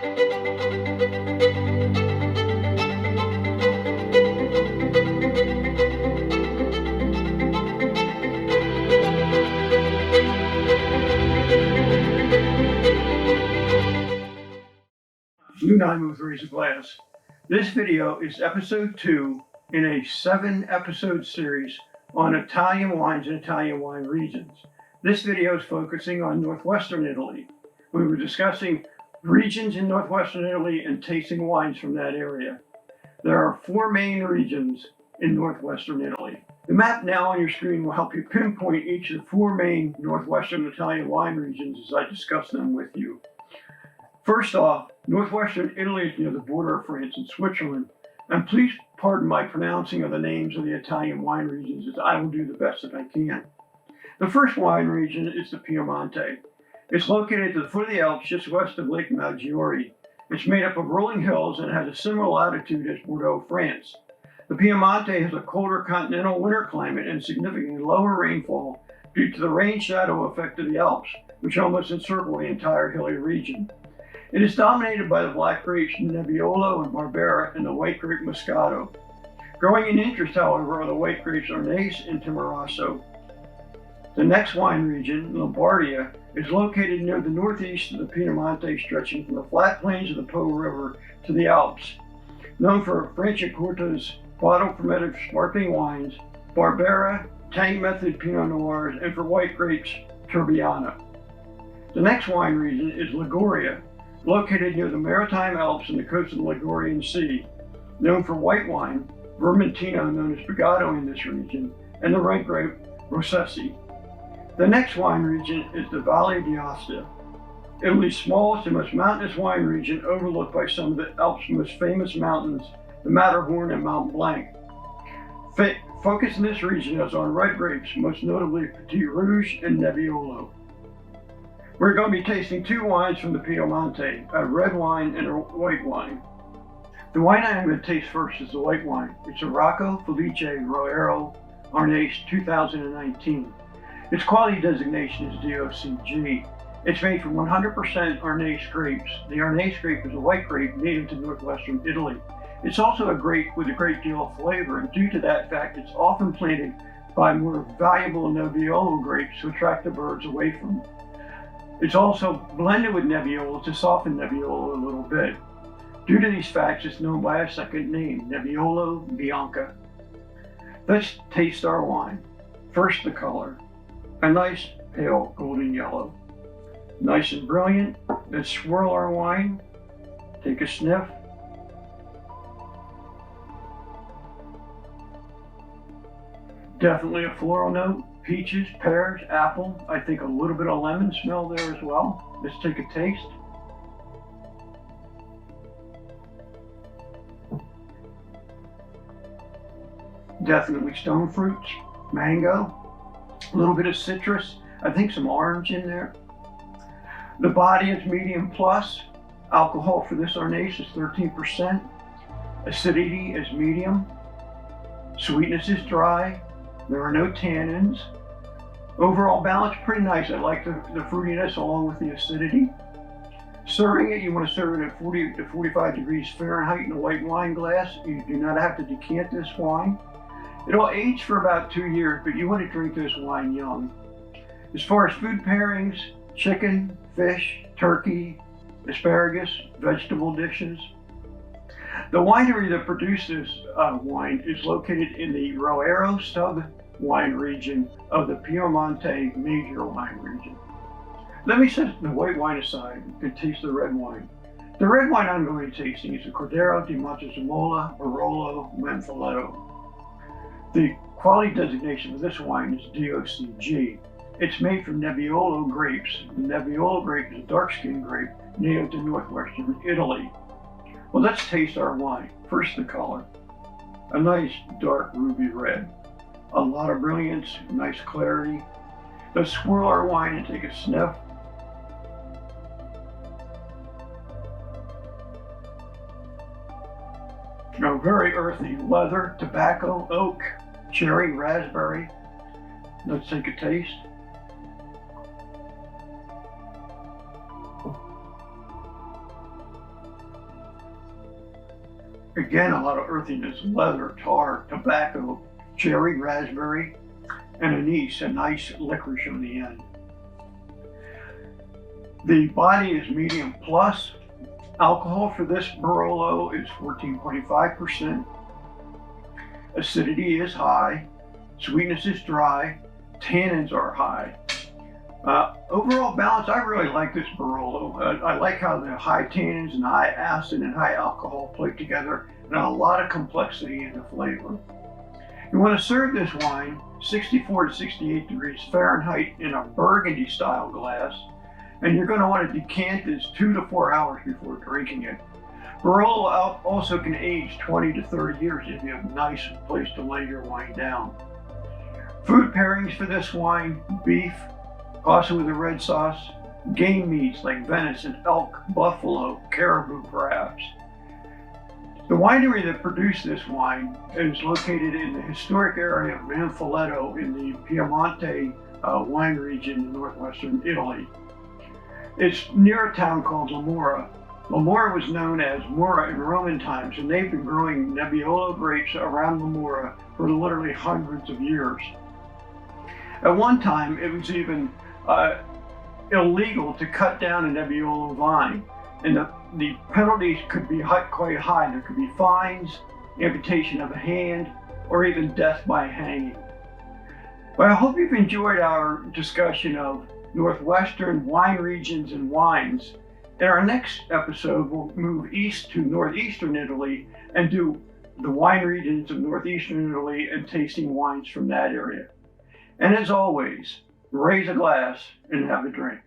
Blue Nine with Razor Glass. This video is episode 2 in a 7-episode series on Italian wines and Italian wine regions. This video is focusing on northwestern Italy. We were discussing regions in northwestern Italy and tasting wines from that area. There are 4 main regions in northwestern Italy. The map now on your screen will help you pinpoint each of the 4 main northwestern Italian wine regions as I discuss them with you. First off, northwestern Italy is near the border of France and Switzerland, and please pardon my pronouncing of the names of the Italian wine regions as I will do the best that I can. The first wine region is the Piemonte. It's located at the foot of the Alps just west of Lake Maggiore. It's made up of rolling hills and has a similar latitude as Bordeaux, France. The Piemonte has a colder continental winter climate and significantly lower rainfall due to the rain-shadow effect of the Alps, which almost encircle the entire hilly region. It is dominated by the black grapes Nebbiolo and Barbera and the white grape Moscato. Growing in interest, however, are the white grapes Arneis and Timorasso. The next wine region, Lombardia, is located near the northeast of the Piemonte, stretching from the flat plains of the Po River to the Alps. Known for Franciacorta's bottle-fermented sparkling wines, Barbera, tank method Pinot Noirs, and for white grapes, Trebbiano. The next wine region is Liguria, located near the Maritime Alps and the coast of the Ligurian Sea. Known for white wine, Vermentino, known as Brigado in this region, and the red grape, Rossesi. The next wine region is the Valle d'Aosta, Italy's smallest and most mountainous wine region, overlooked by some of the Alps' most famous mountains, the Matterhorn and Mont Blanc. Focus in this region is on red grapes, most notably Petit Rouge and Nebbiolo. We're going to be tasting 2 wines from the Piemonte, a red wine and a white wine. The wine I'm going to taste first is the white wine. It's a Rocco Felice Roero Arneis 2019. Its quality designation is DOCG. It's made from 100% Arneis grapes. The Arneis grape is a white grape native to northwestern Italy. It's also a grape with a great deal of flavor, and due to that fact, it's often planted by more valuable Nebbiolo grapes to attract the birds away from it. It's also blended with Nebbiolo to soften Nebbiolo a little bit. Due to these facts, it's known by a second name, Nebbiolo Bianca. Let's taste our wine. First, the color. A nice pale golden yellow. Nice and brilliant. Let's swirl our wine. Take a sniff. Definitely a floral note. Peaches, pears, apple. I think a little bit of lemon smell there as well. Let's take a taste. Definitely stone fruits, mango, a little bit of citrus. I think some orange in there. The body is medium plus. Alcohol for this Arneis is 13%. Acidity is medium. Sweetness is dry. There are no tannins. Overall balance, pretty nice. I like the fruitiness along with the acidity. Serving it, you want to serve it at 40 to 45 degrees Fahrenheit in a white wine glass. You do not have to decant this wine. It'll age for about 2 years, but you want to drink this wine young. As far as food pairings, chicken, fish, turkey, asparagus, vegetable dishes. The winery that produced this wine is located in the Roero sub wine region of the Piemonte major wine region. Let me set the white wine aside and taste the red wine. The red wine I'm going to be tasting is the Cordero di Montezumola Barolo Menfoletto. The quality designation of this wine is DOCG. It's made from Nebbiolo grapes. The Nebbiolo grape is a dark-skinned grape native to northwestern Italy. Well, let's taste our wine. First, the color. A nice dark ruby red. A lot of brilliance, nice clarity. Let's swirl our wine and take a sniff. A very earthy leather, tobacco, oak, cherry, raspberry. Let's take a taste. Again, a lot of earthiness, leather, tar, tobacco, cherry, raspberry, and anise, a nice licorice on the end. The body is medium plus. Alcohol for this Barolo is 14.5%. Acidity is high. Sweetness is dry. Tannins are high. Overall balance, I really like this Barolo. I like how the high tannins and high acid and high alcohol play together, and a lot of complexity in the flavor. You want to serve this wine 64 to 68 degrees Fahrenheit in a burgundy style glass, and you're going to want to decant this 2 to 4 hours before drinking it. Barolo also can age 20 to 30 years if you have a nice place to lay your wine down. Food pairings for this wine: beef, also with a red sauce, game meats like venison, elk, buffalo, caribou perhaps. The winery that produced this wine is located in the historic area of Manfioletto in the Piemonte wine region in northwestern Italy. It's near a town called Lamora. Lamora was known as Mora in Roman times, and they've been growing Nebbiolo grapes around Lamora for literally hundreds of years. At one time, it was even illegal to cut down a Nebbiolo vine, and the penalties could be quite high. There could be fines, amputation of a hand, or even death by hanging. Well, I hope you've enjoyed our discussion of northwestern wine regions and wines. In our next episode, we'll move east to northeastern Italy and do the wine regions of northeastern Italy and tasting wines from that area. And as always, raise a glass and have a drink.